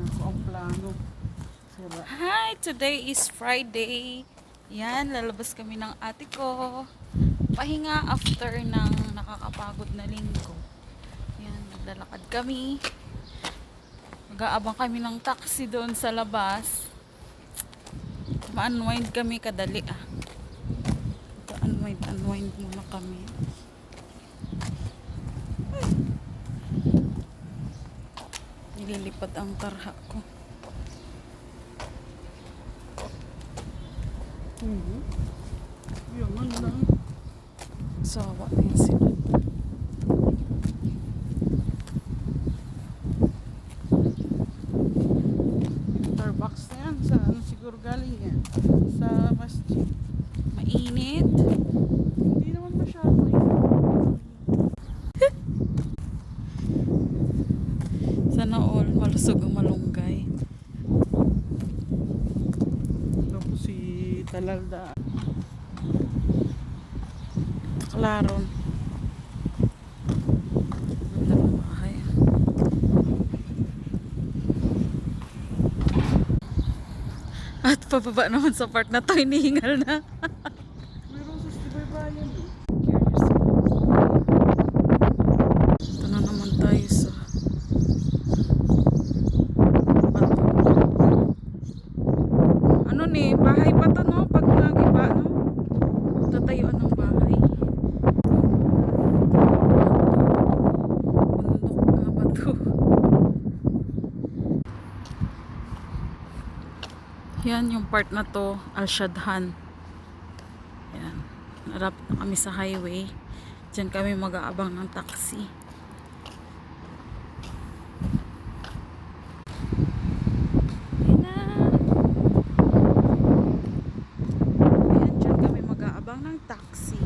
Ako ang plano. Sira. Hi! Today is Friday. Yan, lalabas kami ng ate ko. Pahinga after ng nakakapagod na linggo. Yan, naglalakad kami. Mag-aabang kami ng taxi doon sa labas. Ma-unwind kami kadali Unwind muna kami. Nililipad ang tarha ko. Yaman lang. Sawa na yun sila. Starbucks na yan. Sa ano siguro galing yan? Sa masjid. Mainit. Hindi naman masyado yun. Sana all malusog ang malunggay. Tapos si Talalda. Klaron. Ganda ng bahay. At pababa naman sa part na to, hinihingal na. Meron sa Stibay Bayan eh. Ito na naman tayo sa bato. Ano ni, bahay pa to no? Pag lagi ba no? Tatayuan ng bahay. Bundok na bato. Yan yung part na to, Al-Shadhan. Yan. Narap na kami sa highway. Diyan kami mag-aabang ng taxi. Yan na. Yan, diyan kami mag-aabang ng taxi.